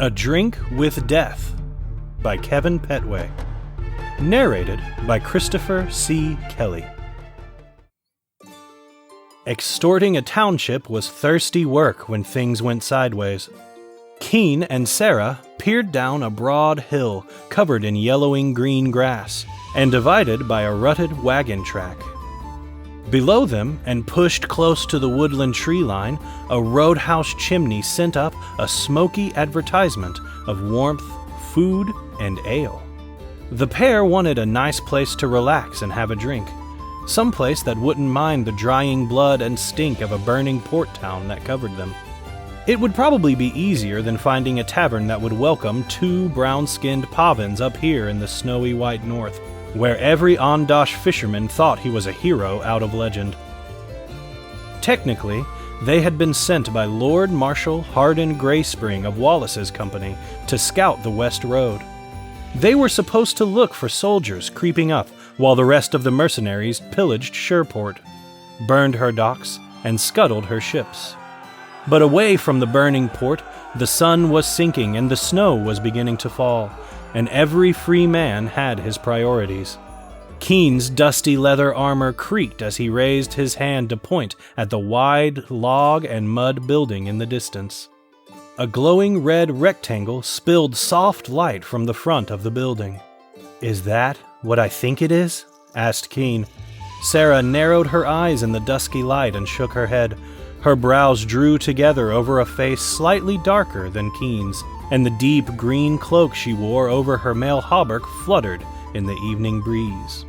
A Drink with Death by Kevin Pettway. Narrated by Christopher C. Kelly. Extorting a township was thirsty work when things went sideways. Keen and Sarah peered down a broad hill covered in yellowing green grass and divided by a rutted wagon track. Below them, and pushed close to the woodland tree line, a roadhouse chimney sent up a smoky advertisement of warmth, food, and ale. The pair wanted a nice place to relax and have a drink, someplace that wouldn't mind the drying blood and stink of a burning port town that covered them. It would probably be easier than finding a tavern that would welcome two brown-skinned pavans up here in the snowy white north, where every Ondash fisherman thought he was a hero out of legend. Technically, they had been sent by Lord Marshal Hardin Grayspring of Wallace's company to scout the West Road. They were supposed to look for soldiers creeping up while the rest of the mercenaries pillaged Shereport, burned her docks, and scuttled her ships. But away from the burning port, the sun was sinking and the snow was beginning to fall, and every free man had his priorities. Keen's dusty leather armor creaked as he raised his hand to point at the wide log and mud building in the distance. A glowing red rectangle spilled soft light from the front of the building. "Is that what I think it is?" asked Keen. Sarah narrowed her eyes in the dusky light and shook her head. Her brows drew together over a face slightly darker than Keen's, and the deep green cloak she wore over her mail hauberk fluttered in the evening breeze.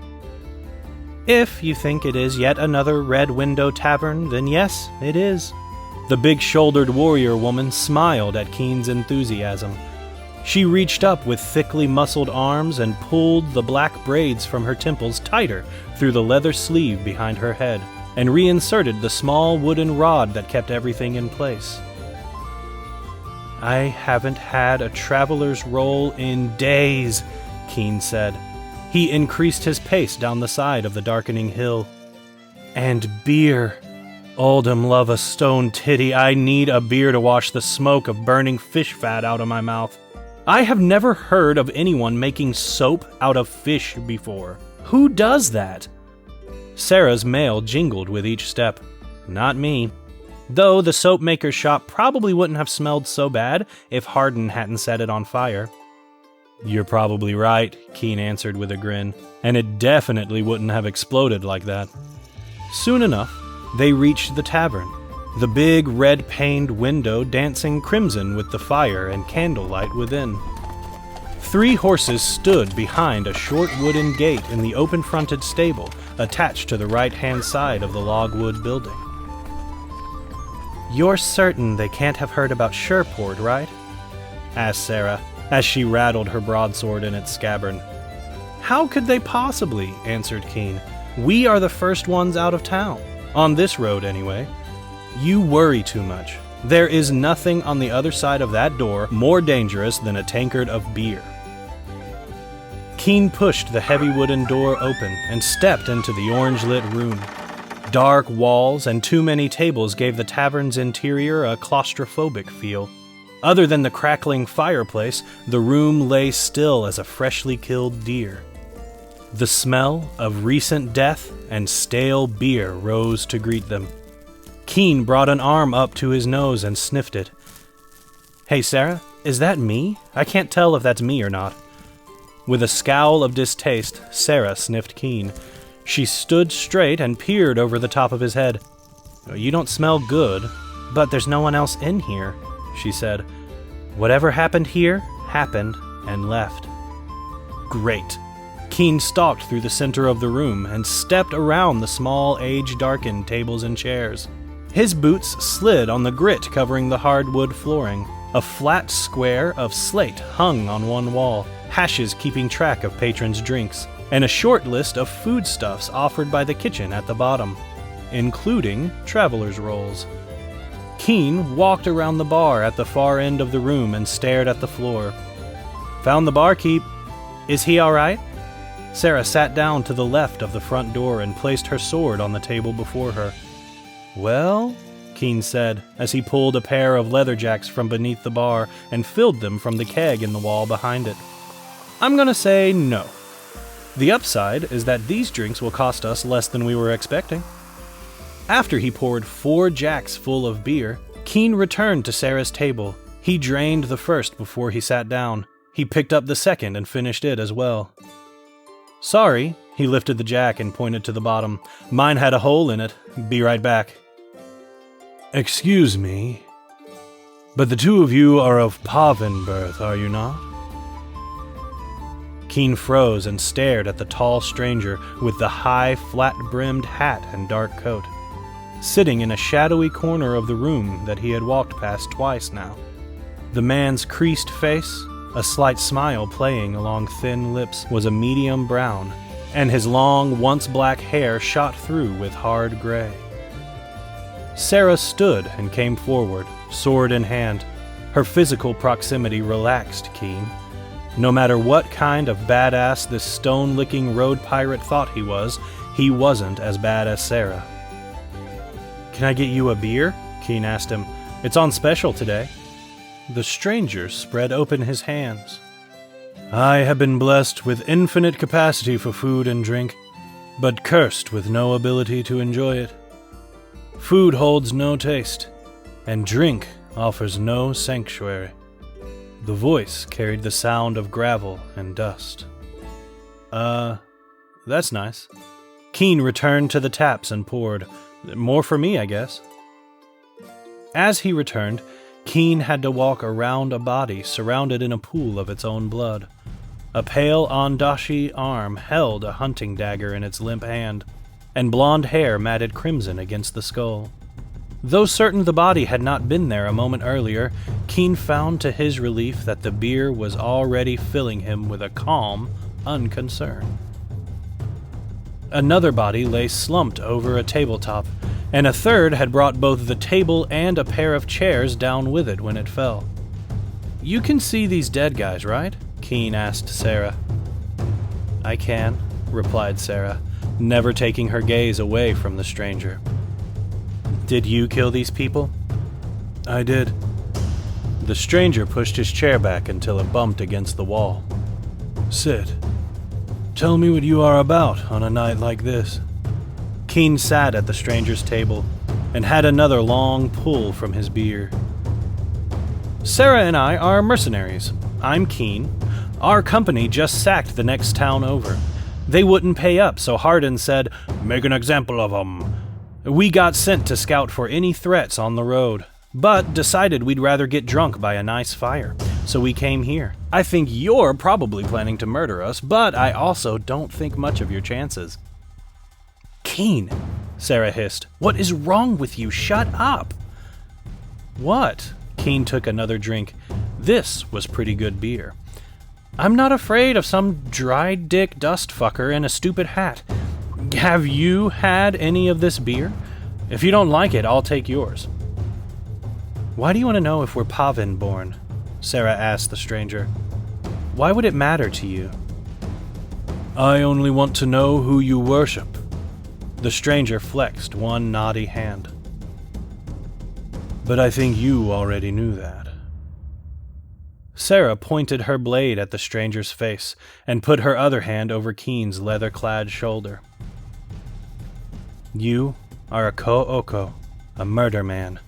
"If you think it is yet another Red Window Tavern, then yes, it is." The big-shouldered warrior woman smiled at Keen's enthusiasm. She reached up with thickly muscled arms and pulled the black braids from her temples tighter through the leather sleeve behind her head, and reinserted the small wooden rod that kept everything in place. "I haven't had a traveler's roll in days," Keen said. He increased his pace down the side of the darkening hill. "And beer. Old'em love a stone titty. I need a beer to wash the smoke of burning fish fat out of my mouth. I have never heard of anyone making soap out of fish before. Who does that?" Sarah's mail jingled with each step. "Not me. Though the soap maker's shop probably wouldn't have smelled so bad if Hardin hadn't set it on fire." "You're probably right," Keen answered with a grin, "and it definitely wouldn't have exploded like that." Soon enough, they reached the tavern, the big red-paned window dancing crimson with the fire and candlelight within. 3 horses stood behind a short wooden gate in the open-fronted stable attached to the right-hand side of the logwood building. "You're certain they can't have heard about Shereport, right?" asked Sarah, as she rattled her broadsword in its scabbard. "How could they possibly?" answered Keen. "We are the first ones out of town. On this road, anyway. You worry too much. There is nothing on the other side of that door more dangerous than a tankard of beer." Keen pushed the heavy wooden door open and stepped into the orange-lit room. Dark walls and too many tables gave the tavern's interior a claustrophobic feel. Other than the crackling fireplace, the room lay still as a freshly killed deer. The smell of recent death and stale beer rose to greet them. Keen brought an arm up to his nose and sniffed it. "Hey, Sarah, is that me? I can't tell if that's me or not." With a scowl of distaste, Sarah sniffed Keen. She stood straight and peered over the top of his head. "You don't smell good, but there's no one else in here," she said. "Whatever happened here, happened and left." "Great." Keen stalked through the center of the room and stepped around the small, age-darkened tables and chairs. His boots slid on the grit covering the hardwood flooring. A flat square of slate hung on one wall, hashes keeping track of patrons' drinks, and a short list of foodstuffs offered by the kitchen at the bottom, including traveler's rolls. Keen walked around the bar at the far end of the room and stared at the floor. "Found the barkeep. Is he all right?" Sarah sat down to the left of the front door and placed her sword on the table before her. "Well," Keen said, as he pulled a pair of leather jacks from beneath the bar and filled them from the keg in the wall behind it. I'm gonna say no. The upside is that these drinks will cost us less than we were expecting. After he poured 4 jacks full of beer, Keen returned to Sarah's table. He drained the first before he sat down. He picked up the second and finished it as well. Sorry, he lifted the jack and pointed to the bottom. Mine had a hole in it. Be right back. Excuse me, but the two of you are of Pavan birth, are you not? Keen froze and stared at the tall stranger with the high, flat-brimmed hat and dark coat, sitting in a shadowy corner of the room that he had walked past twice now. The man's creased face, a slight smile playing along thin lips, was a medium brown, and his long, once black hair shot through with hard gray. Sarah stood and came forward, sword in hand. Her physical proximity relaxed Keen. No matter what kind of badass this stone-licking road pirate thought he wasn't as bad as Sarah. Can I get you a beer? Keen asked him. It's on special today. The stranger spread open his hands. I have been blessed with infinite capacity for food and drink, but cursed with no ability to enjoy it. Food holds no taste, and drink offers no sanctuary. The voice carried the sound of gravel and dust. That's nice. Keen returned to the taps and poured. More for me, I guess. As he returned, Keen had to walk around a body surrounded in a pool of its own blood. A pale Ondashi arm held a hunting dagger in its limp hand, and blonde hair matted crimson against the skull. Though certain the body had not been there a moment earlier, Keen found to his relief that the beer was already filling him with a calm unconcern. Another body lay slumped over a tabletop, and a third had brought both the table and a pair of chairs down with it when it fell. You can see these dead guys, right? Keen asked Sarah. I can, replied Sarah, never taking her gaze away from the stranger. Did you kill these people? I did. The stranger pushed his chair back until it bumped against the wall. Sit. Tell me what you are about on a night like this. Keen sat at the stranger's table and had another long pull from his beer. Sarah and I are mercenaries. I'm Keen. Our company just sacked the next town over. They wouldn't pay up, so Hardin said, "Make an example of 'em." We got sent to scout for any threats on the road, but decided we'd rather get drunk by a nice fire, so we came here. I think you're probably planning to murder us, but I also don't think much of your chances. Keen, Sarah hissed. What is wrong with you? Shut up! What? Keen took another drink. This was pretty good beer. I'm not afraid of some dried dick dust fucker in a stupid hat. Have you had any of this beer? If you don't like it, I'll take yours. Why do you want to know if we're Pavan born? Sarah asked the stranger. Why would it matter to you? I only want to know who you worship. The stranger flexed one knotty hand. But I think you already knew that. Sarah pointed her blade at the stranger's face and put her other hand over Keen's leather-clad shoulder. You are a Ko'oko, a murder man,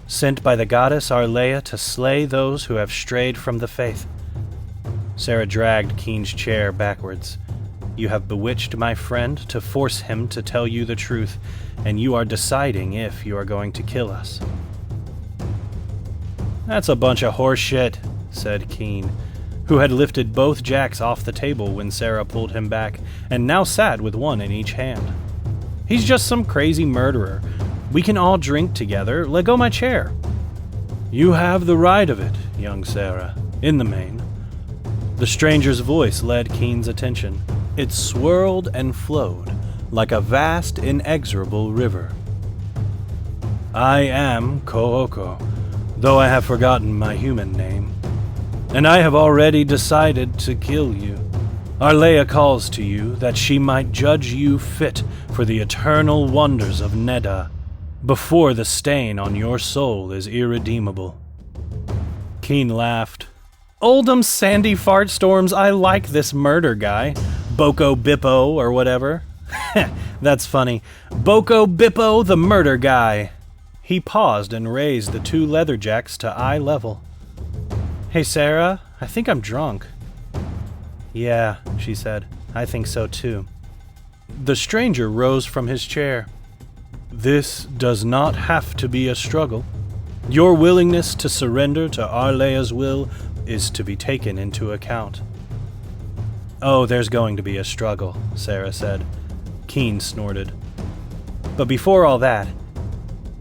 sent by the goddess Arleia to slay those who have strayed from the faith. Sarah dragged Keen's chair backwards. You have bewitched my friend to force him to tell you the truth, and you are deciding if you are going to kill us. That's a bunch of horse shit, said Keen, who had lifted both jacks off the table when Sarah pulled him back, and now sat with one in each hand. He's just some crazy murderer. We can all drink together. Let go my chair. You have the right of it, young Sarah, in the main. The stranger's voice led Keen's attention. It swirled and flowed like a vast, inexorable river. I am Ko'oko, though I have forgotten my human name, and I have already decided to kill you. Arleia calls to you that she might judge you fit for the eternal wonders of Neda. before the stain on your soul is irredeemable." Keen laughed. "Oldham Sandy Fartstorms, I like this murder guy. Boko Bippo or whatever." "That's funny. Boko Bippo, the murder guy." He paused and raised the two leather jacks to eye level. "Hey, Sarah, I think I'm drunk." "Yeah," she said. "I think so too." The stranger rose from his chair. "This does not have to be a struggle. Your willingness to surrender to Arlea's will is to be taken into account." "Oh, there's going to be a struggle," Sarah said. Keen snorted. "But before all that,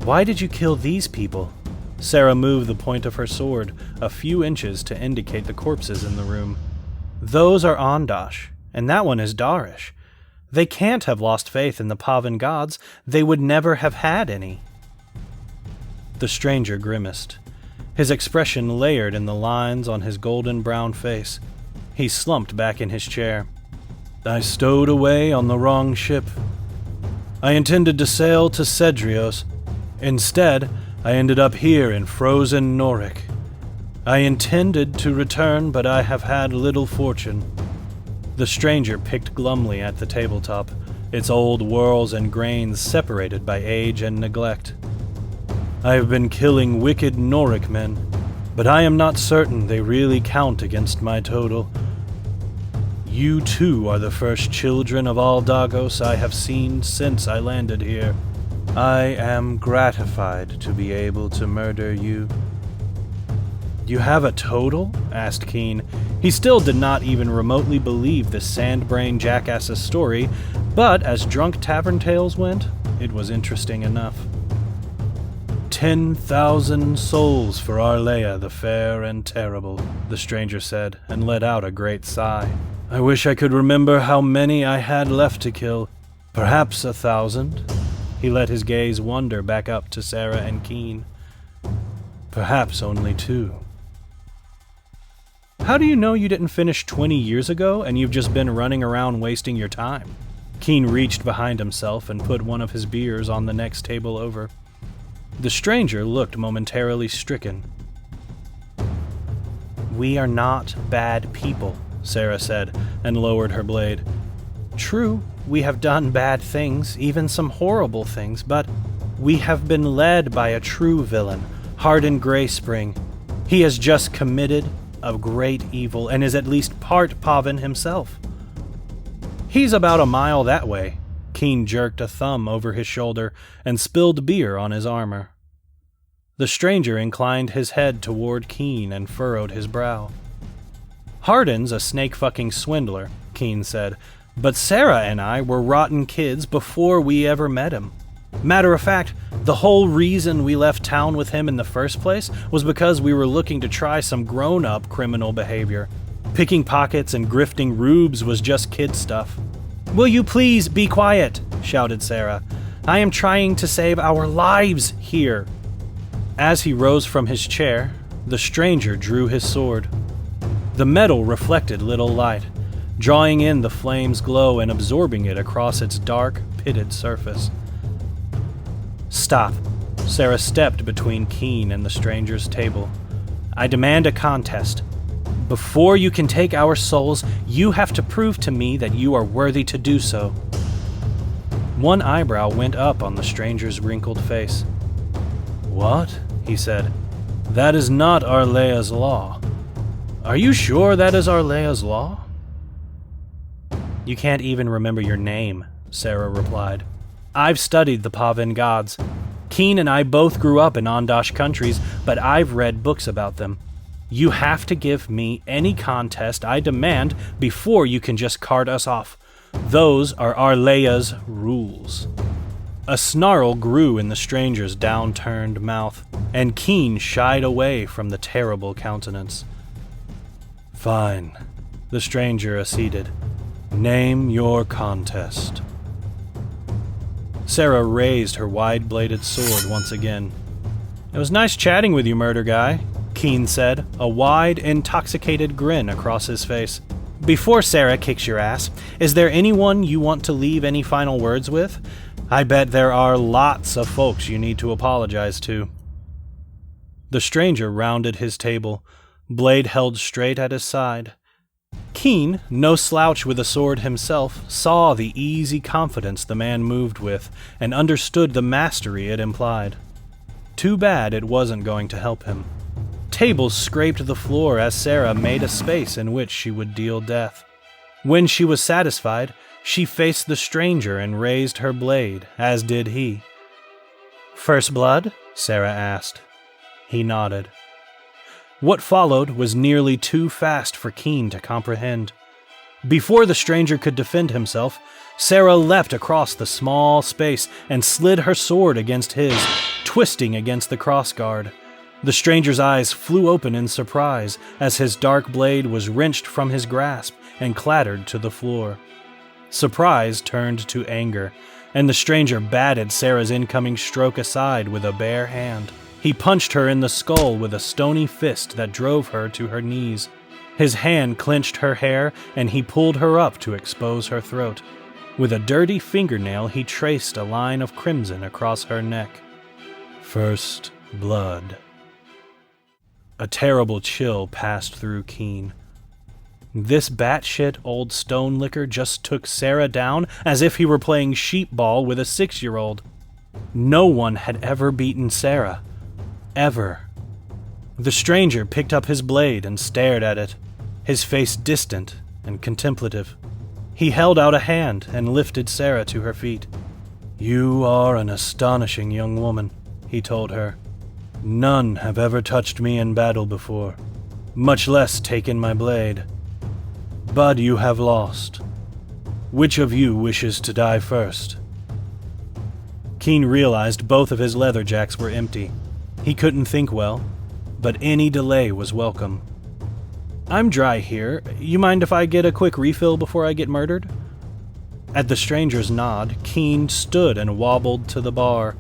why did you kill these people?" Sarah moved the point of her sword a few inches to indicate the corpses in the room. "Those are Ondash, and that one is Darish. They can't have lost faith in the Pavan gods. They would never have had any." The stranger grimaced. His expression layered in the lines on his golden-brown face. He slumped back in his chair. "I stowed away on the wrong ship. I intended to sail to Cedrios. Instead, I ended up here in frozen Noric. I intended to return, but I have had little fortune." The stranger picked glumly at the tabletop, its old whorls and grains separated by age and neglect. "I have been killing wicked Noric men, but I am not certain they really count against my total. You too are the first children of Aldagos I have seen since I landed here. I am gratified to be able to murder you." "You have a total?" asked Keen. He still did not even remotely believe the sand-brain jackass's story, but as drunk tavern tales went, it was interesting enough. 10,000 souls for Arlea the fair and terrible," the stranger said, and let out a great sigh. "I wish I could remember how many I had left to kill. Perhaps 1,000. He let his gaze wander back up to Sarah and Keen. "Perhaps only 2. "How do you know you didn't finish 20 years ago and you've just been running around wasting your time?" Keen reached behind himself and put one of his beers on the next table over. The stranger looked momentarily stricken. "We are not bad people," Sarah said, and lowered her blade. "True, we have done bad things, even some horrible things, but we have been led by a true villain, Hardin Greyspring. He has just committed a great evil and is at least part Pavan himself." "He's about a mile that way." Keen jerked a thumb over his shoulder and spilled beer on his armor. The stranger inclined his head toward Keen and furrowed his brow. "Hardin's a snake-fucking swindler," Keen said, "but Sarah and I were rotten kids before we ever met him. Matter of fact, the whole reason we left town with him in the first place was because we were looking to try some grown-up criminal behavior. Picking pockets and grifting rubes was just kid stuff." "Will you please be quiet?" shouted Sarah. "I am trying to save our lives here." As he rose from his chair, the stranger drew his sword. The metal reflected little light, drawing in the flame's glow and absorbing it across its dark, pitted surface. "Stop." Sarah stepped between Keen and the stranger's table. "I demand a contest. Before you can take our souls, you have to prove to me that you are worthy to do so." One eyebrow went up on the stranger's wrinkled face. "What?" he said. "That is not Arlea's law. Are you sure that is Arlea's law?" "You can't even remember your name," Sarah replied. "I've studied the Pavan gods. Keen and I both grew up in Ondash countries, but I've read books about them. You have to give me any contest I demand before you can just cart us off. Those are Arlea's rules." A snarl grew in the stranger's downturned mouth, and Keen shied away from the terrible countenance. "Fine," the stranger acceded. "Name your contest." Sarah raised her wide-bladed sword once again. "It was nice chatting with you, murder guy," Keen said, a wide, intoxicated grin across his face. Before Sarah kicks your ass, is there anyone you want to leave any final words with? I bet there are lots of folks you need to apologize to." The stranger rounded his table, blade held straight at his side. Keen, no slouch with a sword himself, saw the easy confidence the man moved with and understood the mastery it implied. Too bad it wasn't going to help him. Tables scraped the floor as Sarah made a space in which she would deal death. When she was satisfied, she faced the stranger and raised her blade, as did he. "First blood?" Sarah asked. He nodded. What followed was nearly too fast for Keen to comprehend. Before the stranger could defend himself, Sarah leapt across the small space and slid her sword against his, twisting against the crossguard. The stranger's eyes flew open in surprise as his dark blade was wrenched from his grasp and clattered to the floor. Surprise turned to anger, and the stranger batted Sarah's incoming stroke aside with a bare hand. He punched her in the skull with a stony fist that drove her to her knees. His hand clenched her hair, and he pulled her up to expose her throat. With a dirty fingernail, he traced a line of crimson across her neck. First blood. A terrible chill passed through Keen. This batshit old stone licker just took Sarah down as if he were playing sheepball with a 6-year-old. No one had ever beaten Sarah. Ever. The stranger picked up his blade and stared at it, his face distant and contemplative. He held out a hand and lifted Sarah to her feet. "You are an astonishing young woman," he told her. "None have ever touched me in battle before, much less taken my blade. But you have lost. Which of you wishes to die first?" Keen realized both of his leather jacks were empty. He couldn't think well, but any delay was welcome. "I'm dry here. You mind if I get a quick refill before I get murdered?" At the stranger's nod, Keen stood and wobbled to the bar.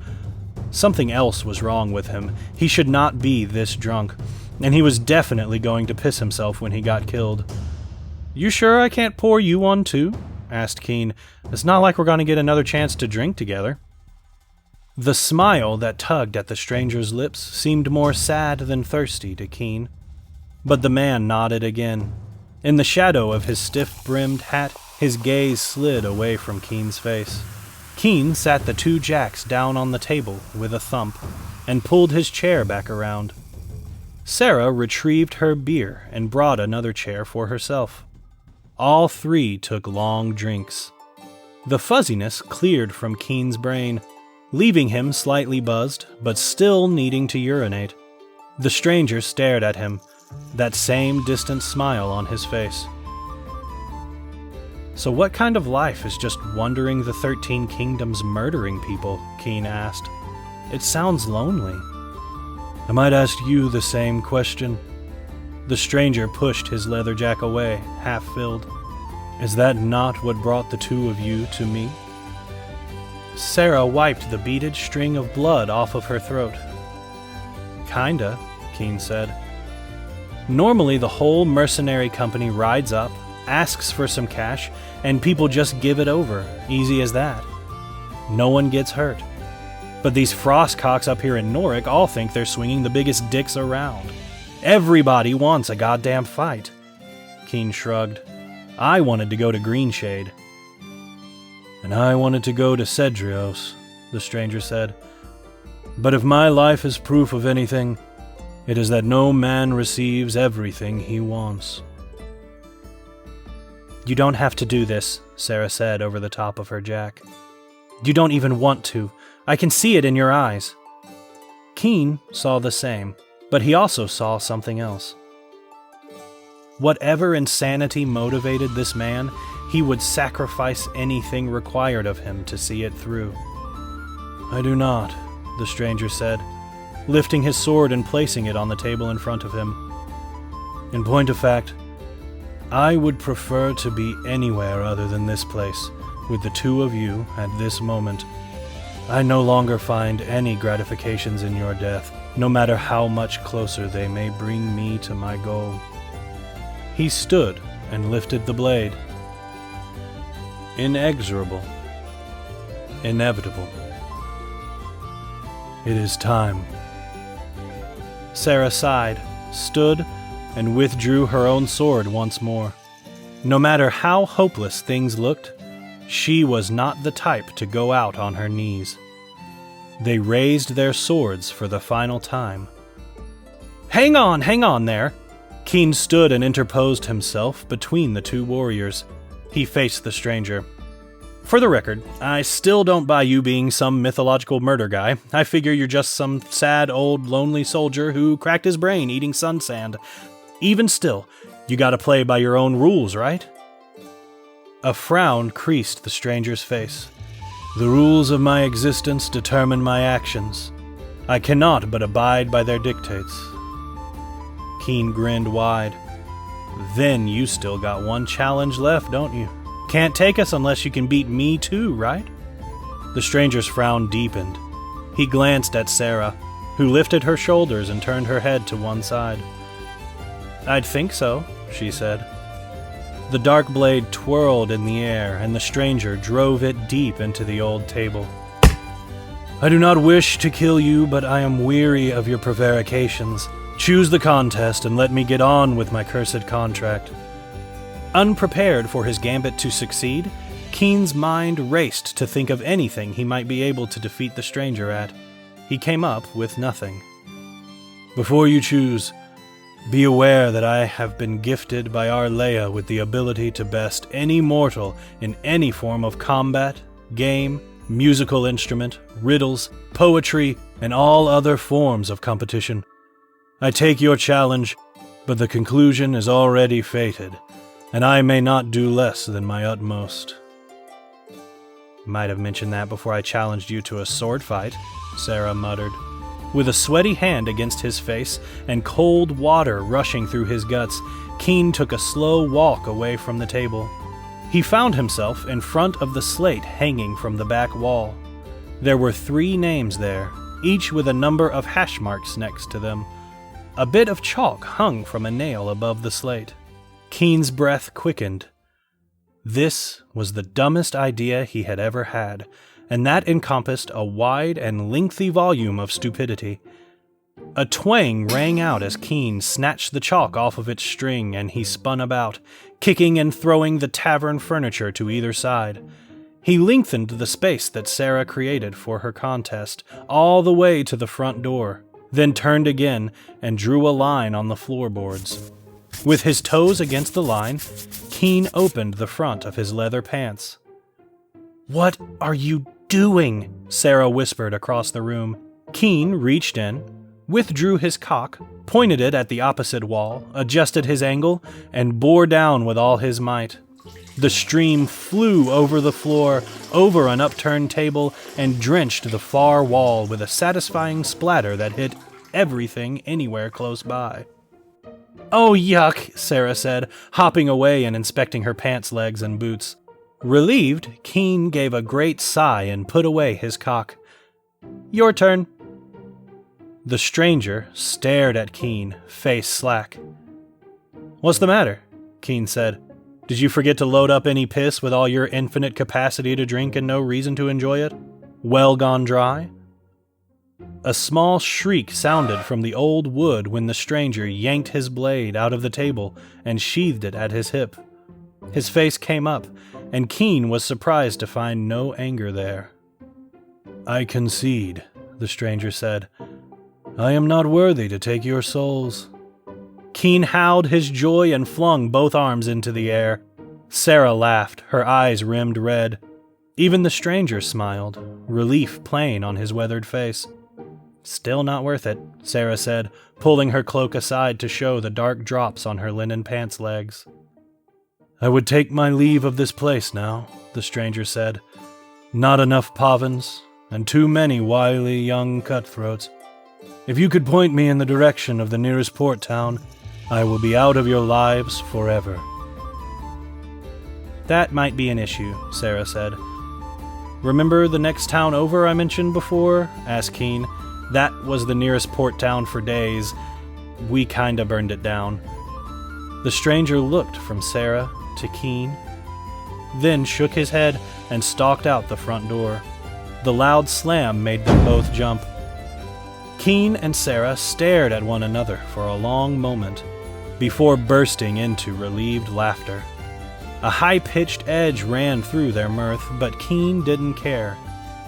Something else was wrong with him. He should not be this drunk, and he was definitely going to piss himself when he got killed. "You sure I can't pour you one too?" asked Keen. "It's not like we're going to get another chance to drink together." The smile that tugged at the stranger's lips seemed more sad than thirsty to Keen. But the man nodded again. In the shadow of his stiff-brimmed hat, his gaze slid away from Keen's face. Keen sat the 2 jacks down on the table with a thump and pulled his chair back around. Sarah retrieved her beer and brought another chair for herself. All 3 took long drinks. The fuzziness cleared from Keen's brain, leaving him slightly buzzed, but still needing to urinate. The stranger stared at him, that same distant smile on his face. "So what kind of life is just wandering the 13 kingdoms murdering people?" Keen asked. "It sounds lonely." "I might ask you the same question." The stranger pushed his leather jack away, half-filled. "Is that not what brought the 2 of you to me?" Sarah wiped the beaded string of blood off of her throat. "Kinda," Keen said. "Normally the whole mercenary company rides up, asks for some cash, and people just give it over, easy as that. No one gets hurt. But these frostcocks up here in Norwich all think they're swinging the biggest dicks around. Everybody wants a goddamn fight." Keen shrugged. "I wanted to go to Greenshade." "And I wanted to go to Cedrios," the stranger said. "But if my life is proof of anything, it is that no man receives everything he wants." "You don't have to do this," Sarah said over the top of her jack. "You don't even want to. I can see it in your eyes." Keen saw the same, but he also saw something else. Whatever insanity motivated this man, he would sacrifice anything required of him to see it through. "I do not," the stranger said, lifting his sword and placing it on the table in front of him. "In point of fact, I would prefer to be anywhere other than this place, with the 2 of you at this moment. I no longer find any gratifications in your death, no matter how much closer they may bring me to my goal." He stood and lifted the blade. Inexorable. Inevitable. It is time. Sarah sighed, stood, and withdrew her own sword once more. No matter how hopeless things looked, she was not the type to go out on her knees. They raised their swords for the final time. Hang on there! Keen stood and interposed himself between the two warriors. He faced the stranger. For the record, I still don't buy you being some mythological murder guy. I figure you're just some sad, old, lonely soldier who cracked his brain eating sun sand. Even still, you gotta play by your own rules, right? A frown creased the stranger's face. The rules of my existence determine my actions. I cannot but abide by their dictates. Keen grinned wide. Then you still got one challenge left, don't you? Can't take us unless you can beat me too, right? The stranger's frown deepened. He glanced at Sarah, who lifted her shoulders and turned her head to one side. I'd think so, she said. The dark blade twirled in the air, and the stranger drove it deep into the old table. I do not wish to kill you, but I am weary of your prevarications. Choose the contest and let me get on with my cursed contract. Unprepared for his gambit to succeed, Keen's mind raced to think of anything he might be able to defeat the stranger at. He came up with nothing. Before you choose, be aware that I have been gifted by our Leia with the ability to best any mortal in any form of combat, game, musical instrument, riddles, poetry, and all other forms of competition. I take your challenge, but the conclusion is already fated, and I may not do less than my utmost. Might have mentioned that before I challenged you to a sword fight, Sarah muttered. With a sweaty hand against his face and cold water rushing through his guts, Keen took a slow walk away from the table. He found himself in front of the slate hanging from the back wall. There were 3 names there, each with a number of hash marks next to them. A bit of chalk hung from a nail above the slate. Keen's breath quickened. This was the dumbest idea he had ever had, and that encompassed a wide and lengthy volume of stupidity. A twang rang out as Keen snatched the chalk off of its string, and he spun about, kicking and throwing the tavern furniture to either side. He lengthened the space that Sarah created for her contest all the way to the front door, then turned again and drew a line on the floorboards. With his toes against the line, Keen opened the front of his leather pants. "What are you doing?" Sarah whispered across the room. Keen reached in, withdrew his cock, pointed it at the opposite wall, adjusted his angle, and bore down with all his might. The stream flew over the floor, over an upturned table, and drenched the far wall with a satisfying splatter that hit everything anywhere close by. "Oh, yuck," Sarah said, hopping away and inspecting her pants legs and boots. Relieved, Keen gave a great sigh and put away his cock. "Your turn." The stranger stared at Keen, face slack. "What's the matter?" Keen said. "Did you forget to load up any piss with all your infinite capacity to drink and no reason to enjoy it? Well gone dry?" A small shriek sounded from the old wood when the stranger yanked his blade out of the table and sheathed it at his hip. His face came up, and Keen was surprised to find no anger there. "I concede," the stranger said. "I am not worthy to take your souls." Keen howled his joy and flung both arms into the air. Sarah laughed, her eyes rimmed red. Even the stranger smiled, relief plain on his weathered face. "Still not worth it," Sarah said, pulling her cloak aside to show the dark drops on her linen pants legs. "I would take my leave of this place now," the stranger said. "Not enough pavans, and too many wily young cutthroats. If you could point me in the direction of the nearest port town, I will be out of your lives forever." "That might be an issue," Sarah said. "Remember the next town over I mentioned before?" asked Keen. "That was the nearest port town for days. We kinda burned it down." The stranger looked from Sarah to Keen, then shook his head and stalked out the front door. The loud slam made them both jump. Keen and Sarah stared at one another for a long moment before bursting into relieved laughter. A high-pitched edge ran through their mirth, but Keen didn't care.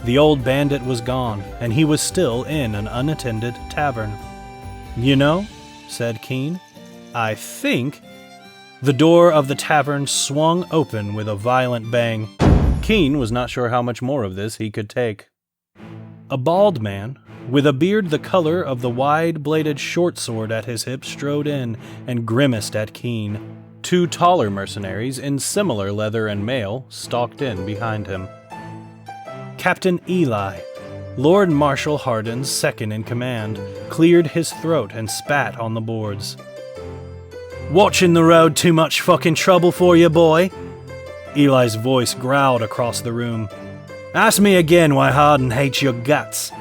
The old bandit was gone, and he was still in an unattended tavern. "You know," said Keen, "I think—" The door of the tavern swung open with a violent bang. Keen was not sure how much more of this he could take. A bald man, with a beard the color of the wide-bladed short sword at his hip, strode in and grimaced at Keen. Two taller mercenaries in similar leather and mail stalked in behind him. Captain Eli, Lord Marshal Hardin's second-in-command, cleared his throat and spat on the boards. "Watching the road too much fucking trouble for you, boy?" Eli's voice growled across the room. "Ask me again why Hardin hates your guts.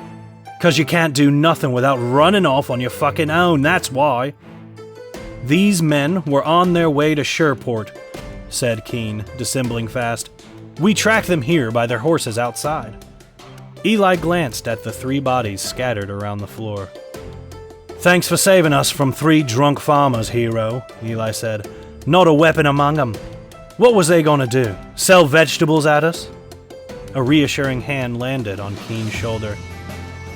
'Cause you can't do nothing without running off on your fucking own, that's why." "These men were on their way to Shereport," said Keen, dissembling fast. "We tracked them here by their horses outside." Eli glanced at the three bodies scattered around the floor. "Thanks for saving us from 3 drunk farmers, hero," Eli said. "Not a weapon among them. What was they gonna do? Sell vegetables at us?" A reassuring hand landed on Keen's shoulder.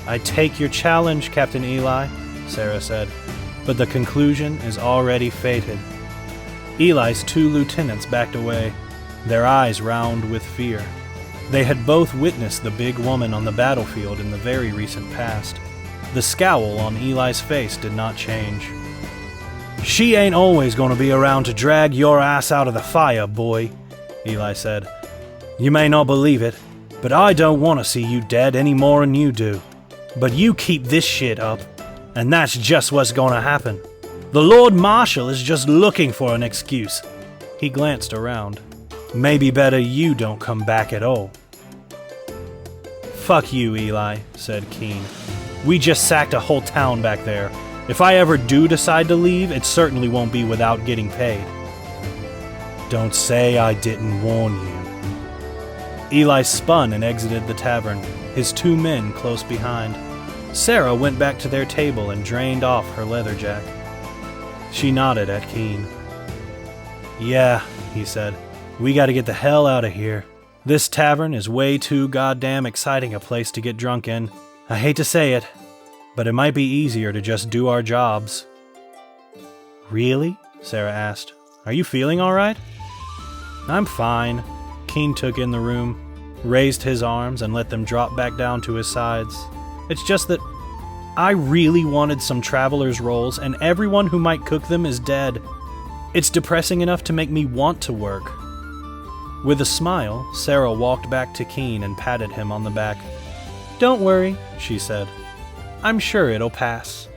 "I take your challenge, Captain Eli," Sarah said, "but the conclusion is already fated." Eli's 2 lieutenants backed away, their eyes round with fear. They had both witnessed the big woman on the battlefield in the very recent past. The scowl on Eli's face did not change. "She ain't always going to be around to drag your ass out of the fire, boy," Eli said. "You may not believe it, but I don't want to see you dead any more than you do. But you keep this shit up, and that's just what's going to happen. The Lord Marshal is just looking for an excuse." He glanced around. "Maybe better you don't come back at all." "Fuck you, Eli," said Keen. "We just sacked a whole town back there. If I ever do decide to leave, it certainly won't be without getting paid." "Don't say I didn't warn you." Eli spun and exited the tavern, his 2 men close behind. Sarah went back to their table and drained off her leather jack. She nodded at Keen. "Yeah," he said, "we gotta get the hell out of here. This tavern is way too goddamn exciting a place to get drunk in. I hate to say it, but it might be easier to just do our jobs." "Really?" Sarah asked. "Are you feeling all right?" "I'm fine." Keen took in the room, raised his arms, and let them drop back down to his sides. "It's just that I really wanted some traveler's rolls, and everyone who might cook them is dead. It's depressing enough to make me want to work." With a smile, Sarah walked back to Keen and patted him on the back. "Don't worry," she said. "I'm sure it'll pass."